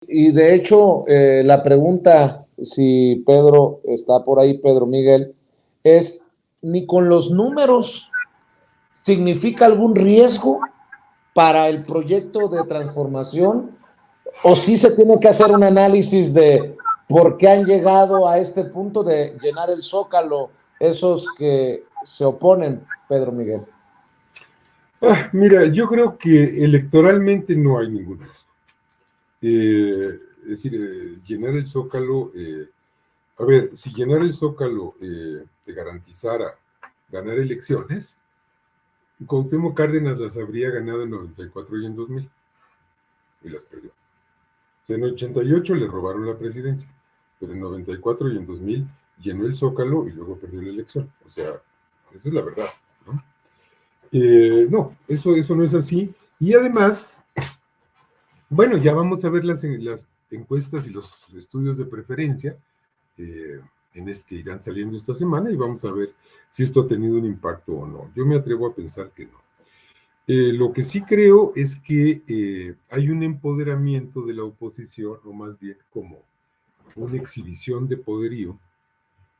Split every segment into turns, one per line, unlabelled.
Y de hecho, la pregunta, si Pedro está por ahí, Pedro Miguel, es, ¿ni con los números significa algún riesgo para el proyecto de transformación? ¿O sí se tiene que hacer un análisis de por qué han llegado a este punto de llenar el Zócalo esos que se oponen, Pedro Miguel?
Mira, yo creo que electoralmente no hay ningún riesgo. Es decir, llenar el Zócalo, a ver, si llenar el Zócalo te garantizara ganar elecciones, Cuauhtémoc Cárdenas las habría ganado en 94 y en 2000, y las perdió. O sea, en 88 le robaron la presidencia, pero en 94 y en 2000 llenó el Zócalo y luego perdió la elección. O sea, esa es la verdad, ¿no? No, eso no es así. Y además, bueno, ya vamos a ver las encuestas y los estudios de preferencia que irán saliendo esta semana y vamos a ver si esto ha tenido un impacto o no. Yo me atrevo a pensar que no. Lo que sí creo es que hay un empoderamiento de la oposición, o más bien como una exhibición de poderío.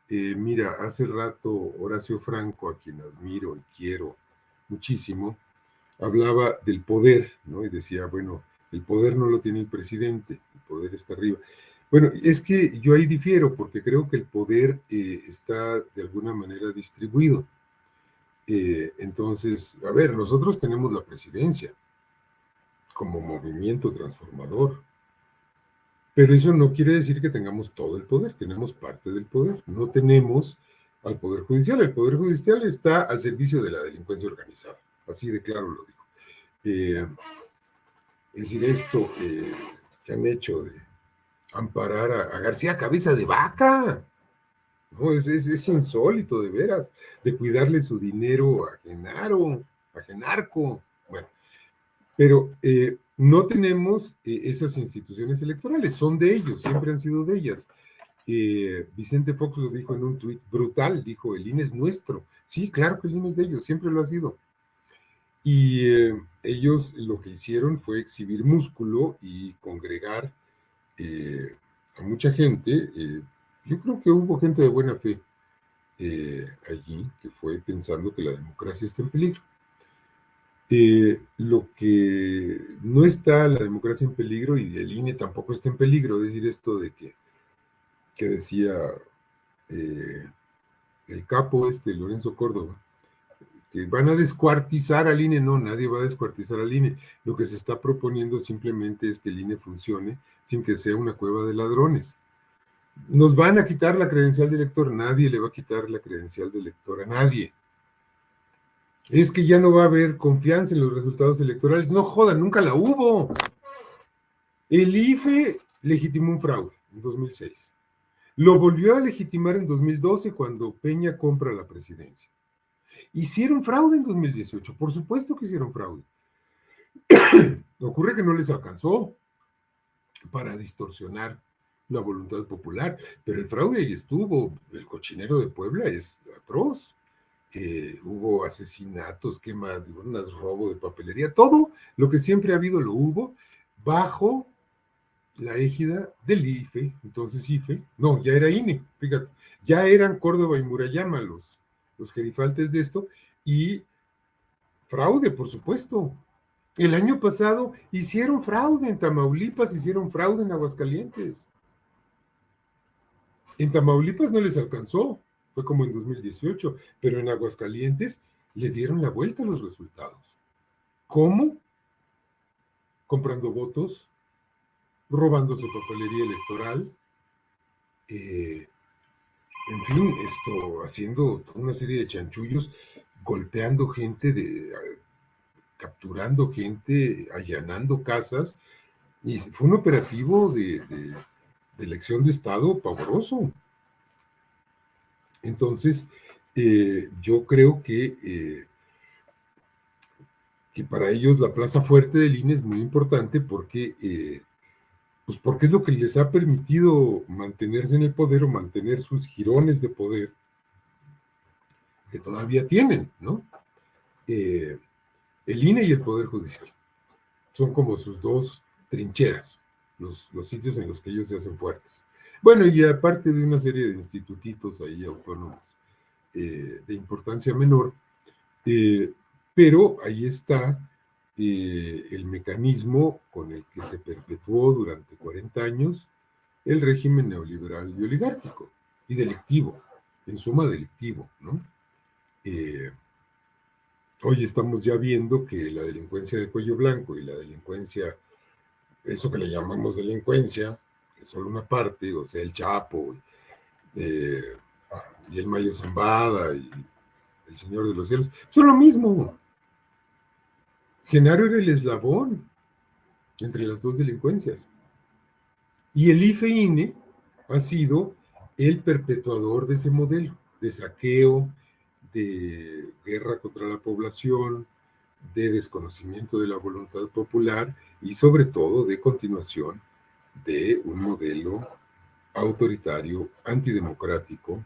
Mira, hace rato Horacio Franco, a quien admiro y quiero muchísimo, hablaba del poder, ¿no? Y decía, bueno, el poder no lo tiene el presidente, el poder está arriba. Bueno, es que yo ahí difiero, porque creo que el poder está de alguna manera distribuido. Entonces, a ver, nosotros tenemos la presidencia como movimiento transformador, pero eso no quiere decir que tengamos todo el poder, tenemos parte del poder, no tenemos al Poder Judicial. El Poder Judicial está al servicio de la delincuencia organizada, así de claro lo digo. Es decir, esto que han hecho de amparar a García Cabeza de Vaca, ¿no? Es insólito, de veras, de cuidarle su dinero a Genaro, a Genarco. Bueno, pero no tenemos esas instituciones electorales, son de ellos, siempre han sido de ellas. Vicente Fox lo dijo en un tuit brutal, dijo, el INE es nuestro. Sí, claro que el INE es de ellos, siempre lo ha sido. Y ellos lo que hicieron fue exhibir músculo y congregar a mucha gente. Yo creo que hubo gente de buena fe allí que fue pensando que la democracia está en peligro. Lo que no está la democracia en peligro y el INE tampoco está en peligro, es decir, esto de que decía el capo Lorenzo Córdoba, que van a descuartizar al INE. No, nadie va a descuartizar al INE. Lo que se está proponiendo simplemente es que el INE funcione sin que sea una cueva de ladrones. Nos van a quitar la credencial de elector, nadie le va a quitar la credencial de elector a nadie. Es que ya no va a haber confianza en los resultados electorales. No jodan, nunca la hubo. El IFE legitimó un fraude en 2006. Lo volvió a legitimar en 2012 cuando Peña compra la presidencia. Hicieron fraude en 2018, por supuesto que hicieron fraude. Ocurre que no les alcanzó para distorsionar la voluntad popular, pero el fraude ahí estuvo. El cochinero de Puebla es atroz. Hubo asesinatos, quemaduras, robo de papelería, todo lo que siempre ha habido lo hubo bajo la égida del IFE. Entonces IFE, no, ya era INE, fíjate, ya eran Córdoba y Murayama los gerifaltes de esto, y fraude, por supuesto. El año pasado hicieron fraude en Tamaulipas, hicieron fraude en Aguascalientes. En Tamaulipas no les alcanzó, fue como en 2018, pero en Aguascalientes le dieron la vuelta a los resultados. ¿Cómo? Comprando votos, robándose papelería electoral, en fin, haciendo una serie de chanchullos, golpeando gente, capturando gente, allanando casas, y fue un operativo de elección de Estado pavoroso. Entonces, yo creo que para ellos la plaza fuerte del INE es muy importante porque es lo que les ha permitido mantenerse en el poder o mantener sus jirones de poder que todavía tienen, ¿no? El INE y el Poder Judicial son como sus dos trincheras, los sitios en los que ellos se hacen fuertes. Bueno, y aparte de una serie de institutitos ahí autónomos de importancia menor, pero ahí está el mecanismo con el que se perpetuó durante 40 años el régimen neoliberal y oligárquico, y delictivo, en suma delictivo, ¿no? Hoy estamos ya viendo que la delincuencia de cuello blanco y la delincuencia, eso que le llamamos delincuencia, que es solo una parte, o sea, el Chapo, y el Mayo Zambada, y el Señor de los Cielos, son lo mismo. Genaro era el eslabón entre las dos delincuencias. Y el IFE-INE ha sido el perpetuador de ese modelo, de saqueo, de guerra contra la población, de desconocimiento de la voluntad popular y sobre todo de continuación de un modelo autoritario, antidemocrático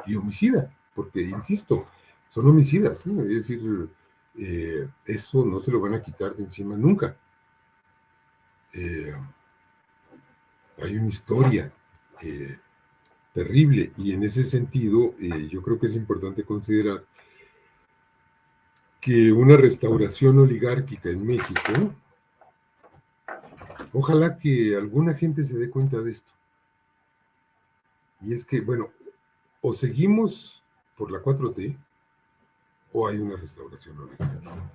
y homicida, porque, insisto, son homicidas, ¿no? Es decir, eso no se lo van a quitar de encima nunca. Hay una historia terrible y en ese sentido yo creo que es importante considerar que una restauración oligárquica en México, ojalá que alguna gente se dé cuenta de esto. Y es que, bueno, o seguimos por la 4T o hay una restauración oligárquica.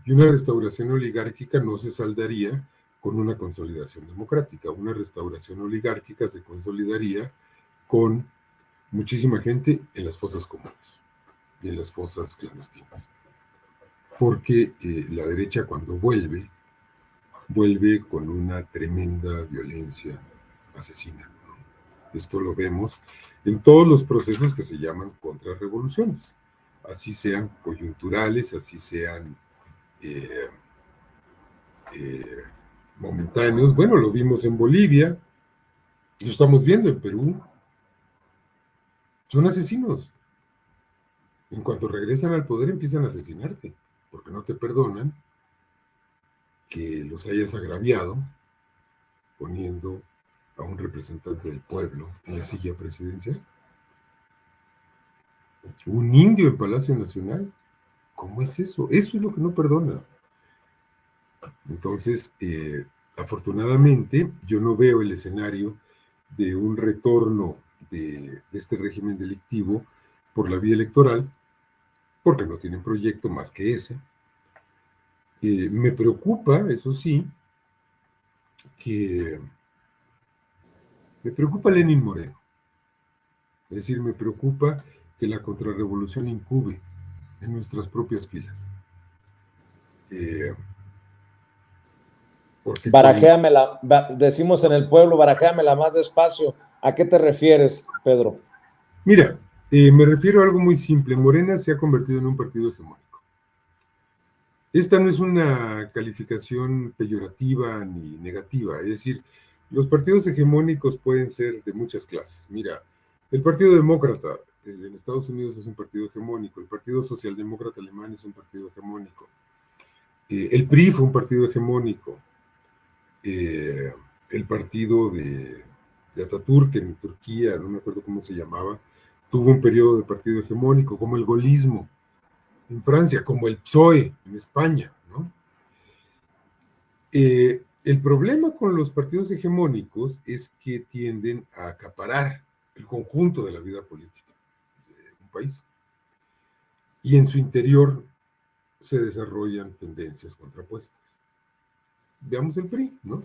Y una restauración oligárquica no se saldaría con una consolidación democrática. Una restauración oligárquica se consolidaría con muchísima gente en las fosas comunes y en las fosas clandestinas. Porque la derecha cuando vuelve con una tremenda violencia asesina, ¿no? Esto lo vemos en todos los procesos que se llaman contrarrevoluciones, así sean coyunturales, así sean momentáneos. Bueno, lo vimos en Bolivia, lo estamos viendo en Perú. Son asesinos. En cuanto regresan al poder empiezan a asesinarte, porque no te perdonan que los hayas agraviado poniendo a un representante del pueblo en la silla presidencial. Un indio en Palacio Nacional. ¿Cómo es eso? Eso es lo que no perdona. Entonces, afortunadamente, yo no veo el escenario de un retorno de este régimen delictivo por la vía electoral, porque no tienen proyecto más que ese. Me preocupa, eso sí, que me preocupa Lenin Moreno. Es decir, me preocupa que la contrarrevolución incube en nuestras propias filas.
Barajéamela, decimos en el pueblo, barajéamela más despacio. ¿A qué te refieres, Pedro?
Mira, me refiero a algo muy simple. Morena se ha convertido en un partido hegemónico. Esta no es una calificación peyorativa ni negativa, es decir, los partidos hegemónicos pueden ser de muchas clases. Mira, el Partido Demócrata en Estados Unidos es un partido hegemónico, el Partido Socialdemócrata alemán es un partido hegemónico, el PRI fue un partido hegemónico, el partido de Atatürk en Turquía, no me acuerdo cómo se llamaba, tuvo un periodo de partido hegemónico, como el golismo en Francia, como el PSOE en España, ¿no? El problema con los partidos hegemónicos es que tienden a acaparar el conjunto de la vida política de un país. Y en su interior se desarrollan tendencias contrapuestas. Veamos el PRI, ¿no?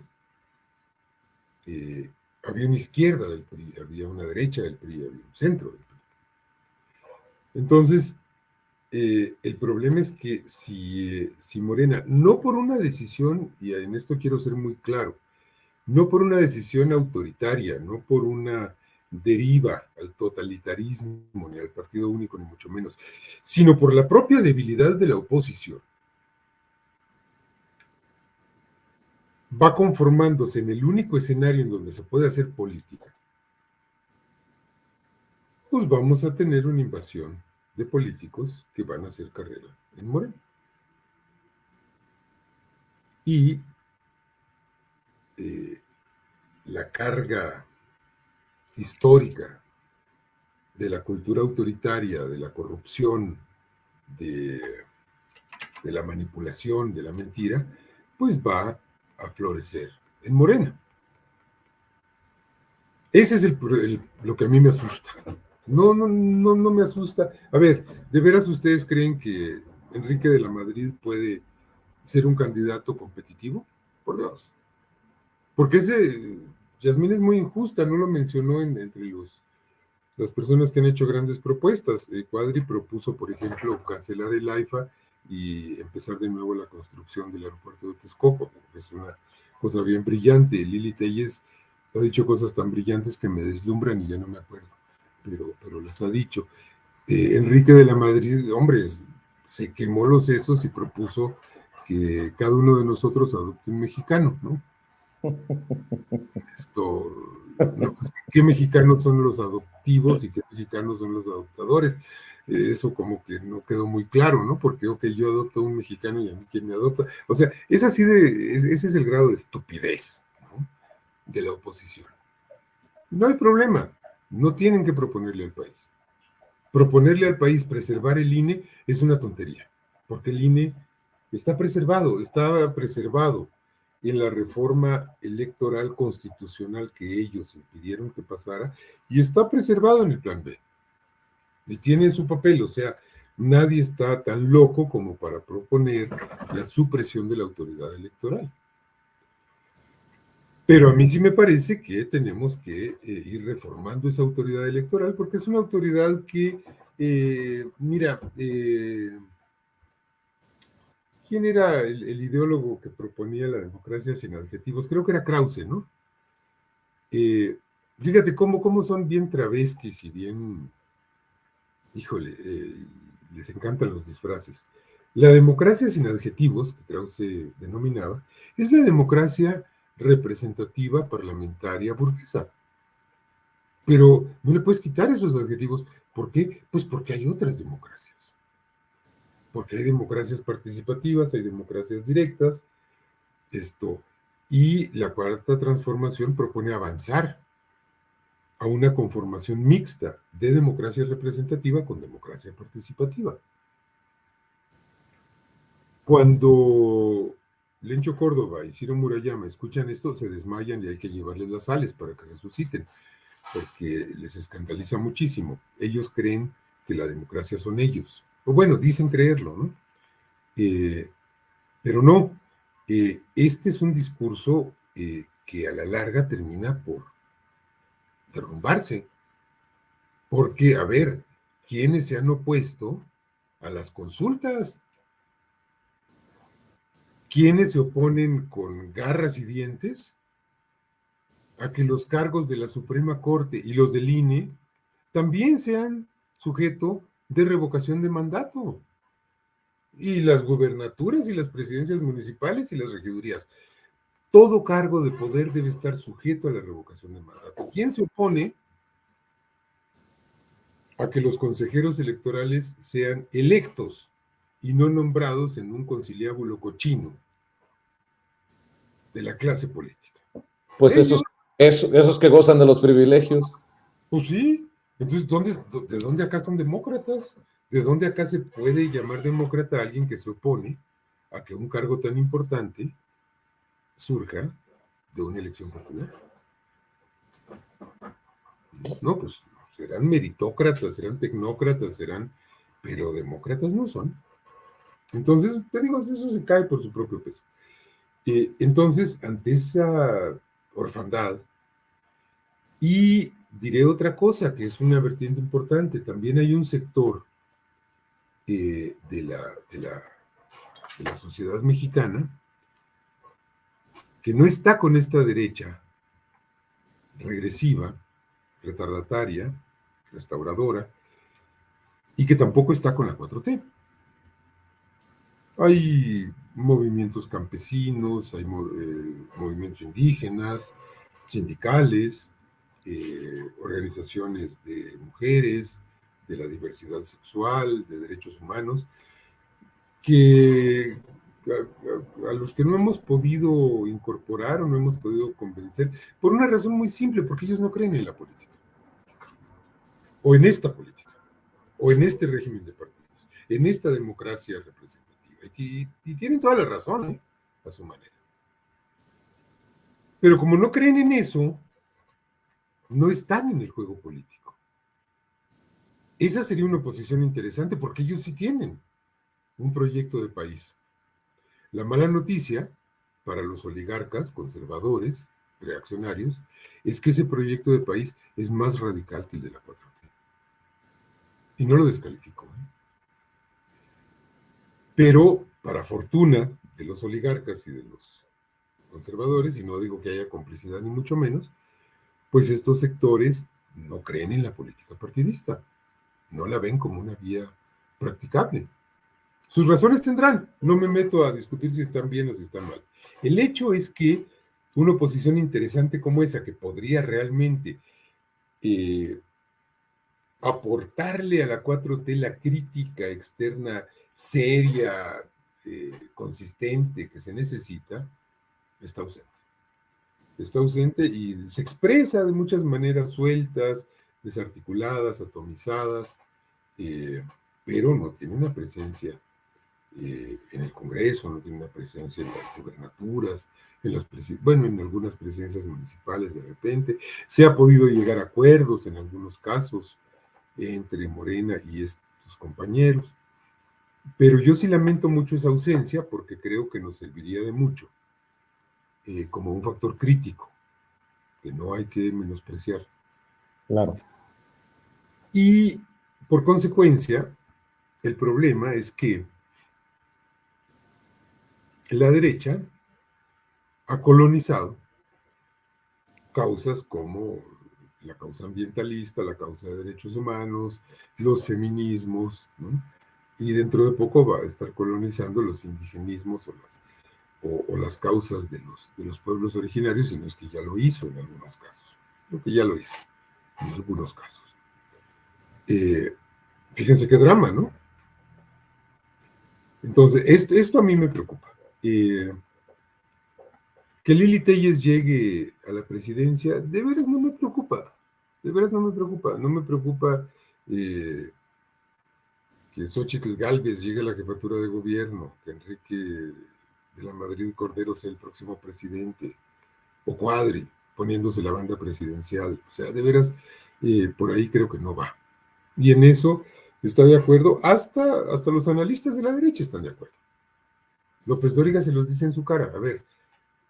Había una izquierda del PRI, había una derecha del PRI, había un centro del PRI. Entonces, el problema es que si Morena, no por una decisión, y en esto quiero ser muy claro, no por una decisión autoritaria, no por una deriva al totalitarismo, ni al partido único, ni mucho menos, sino por la propia debilidad de la oposición, va conformándose en el único escenario en donde se puede hacer política, pues vamos a tener una invasión de políticos que van a hacer carrera en Morena. Y la carga histórica de la cultura autoritaria, de la corrupción, de, de la manipulación, de la mentira, pues va a florecer en Morena. Ese es lo que a mí me asusta. No me asusta. A ver, ¿de veras ustedes creen que Enrique de la Madrid puede ser un candidato competitivo? Por Dios. Porque Yasmín es muy injusta, no lo mencionó entre las personas que han hecho grandes propuestas. Cuadri propuso, por ejemplo, cancelar el AIFA y empezar de nuevo la construcción del aeropuerto de Texcoco. Es una cosa bien brillante. Lili Telles ha dicho cosas tan brillantes que me deslumbran y ya no me acuerdo, pero las ha dicho. Enrique de la Madrid, hombre, se quemó los sesos y propuso que cada uno de nosotros adopte un mexicano, ¿no? No, ¿qué mexicanos son los adoptivos y qué mexicanos son los adoptadores? Eso como que no quedó muy claro, ¿no? Porque, ok, yo adopto a un mexicano y a mí quién me adopta. O sea, ese es el grado de estupidez, ¿no? De la oposición. No hay problema, no tienen que proponerle al país. Proponerle al país preservar el INE es una tontería, porque el INE estaba preservado en la reforma electoral constitucional que ellos impidieron que pasara, y está preservado en el plan B. Y tiene su papel, o sea, nadie está tan loco como para proponer la supresión de la autoridad electoral. Pero a mí sí me parece que tenemos que ir reformando esa autoridad electoral, porque es una autoridad que, mira, ¿quién era el ideólogo que proponía la democracia sin adjetivos? Creo que era Krause, ¿no? Fíjate cómo son bien travestis y bien, híjole, les encantan los disfraces. La democracia sin adjetivos, que Krause denominaba, es la democracia representativa parlamentaria burguesa. Pero no le puedes quitar esos adjetivos. ¿Por qué? Pues porque hay otras democracias. Porque hay democracias participativas, hay democracias directas, y la cuarta transformación propone avanzar a una conformación mixta de democracia representativa con democracia participativa. Cuando Lencho Córdoba y Ciro Murayama escuchan esto, se desmayan y hay que llevarles las sales para que resuciten, porque les escandaliza muchísimo. Ellos creen que la democracia son ellos. O bueno, dicen creerlo, ¿no? Pero no. Este es un discurso que a la larga termina por derrumbarse. Porque, a ver, ¿quiénes se han opuesto a las consultas? ¿Quiénes se oponen con garras y dientes a que los cargos de la Suprema Corte y los del INE también sean sujeto de revocación de mandato? Y las gubernaturas y las presidencias municipales y las regidurías. Todo cargo de poder debe estar sujeto a la revocación de mandato. ¿Quién se opone a que los consejeros electorales sean electos y no nombrados en un conciliábulo cochino de la clase política?
Pues esos que gozan de los privilegios.
Pues sí. Entonces, ¿de dónde acá son demócratas? ¿De dónde acá se puede llamar demócrata a alguien que se opone a que un cargo tan importante surja de una elección popular? No, pues serán meritócratas, serán tecnócratas, pero demócratas no son. Entonces, te digo, eso se cae por su propio peso. Entonces, ante esa orfandad, y diré otra cosa, que es una vertiente importante, también hay un sector de la sociedad mexicana que no está con esta derecha regresiva, retardataria, restauradora, y que tampoco está con la 4T. Hay movimientos campesinos, hay movimientos indígenas, sindicales, organizaciones de mujeres, de la diversidad sexual, de derechos humanos, que a los que no hemos podido incorporar o no hemos podido convencer, por una razón muy simple, porque ellos no creen en la política, o en esta política, o en este régimen de partidos, en esta democracia representativa. Y tienen toda la razón, ¿eh? A su manera. Pero como no creen en eso, no están en el juego político. Esa sería una posición interesante porque ellos sí tienen un proyecto de país. La mala noticia para los oligarcas, conservadores, reaccionarios, es que ese proyecto de país es más radical que el de la 4T. Y no lo descalifico. Pero, para fortuna de los oligarcas y de los conservadores, y no digo que haya complicidad ni mucho menos, pues estos sectores no creen en la política partidista, no la ven como una vía practicable. Sus razones tendrán, no me meto a discutir si están bien o si están mal. El hecho es que una oposición interesante como esa, que podría realmente aportarle a la 4T la crítica externa seria, consistente que se necesita, está ausente. Está ausente y se expresa de muchas maneras sueltas, desarticuladas, atomizadas, pero no tiene una presencia en el Congreso, no tiene una presencia en las gubernaturas, en algunas presidencias municipales de repente. Se ha podido llegar a acuerdos en algunos casos entre Morena y estos compañeros, pero yo sí lamento mucho esa ausencia porque creo que nos serviría de mucho como un factor crítico que no hay que menospreciar.
Claro.
Y por consecuencia, el problema es que la derecha ha colonizado causas como la causa ambientalista, la causa de derechos humanos, los feminismos, ¿no? Y dentro de poco va a estar colonizando los indigenismos o las causas de los pueblos originarios, sino es que ya lo hizo en algunos casos. Creo que ya lo hizo en algunos casos. Fíjense qué drama, ¿no? Entonces, esto a mí me preocupa. Que Lili Telles llegue a la presidencia, de veras no me preocupa. De veras no me preocupa. No me preocupa que Xóchitl Gálvez llegue a la jefatura de gobierno, que Enrique de la Madrid Cordero sea el próximo presidente, o Cuadri, poniéndose la banda presidencial. O sea, de veras, por ahí creo que no va. Y en eso está de acuerdo, hasta los analistas de la derecha están de acuerdo. López Dóriga se los dice en su cara. A ver,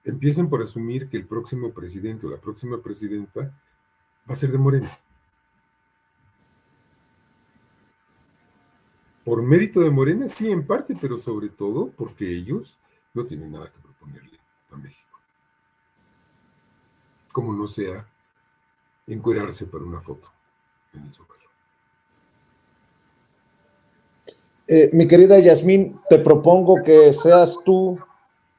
empiecen por asumir que el próximo presidente o la próxima presidenta va a ser de Morena. Por mérito de Morena, sí, en parte, pero sobre todo porque ellos no tienen nada que proponerle a México. Como no sea encuerarse para una foto en el Zócalo.
Mi querida Yasmín, te propongo que seas tú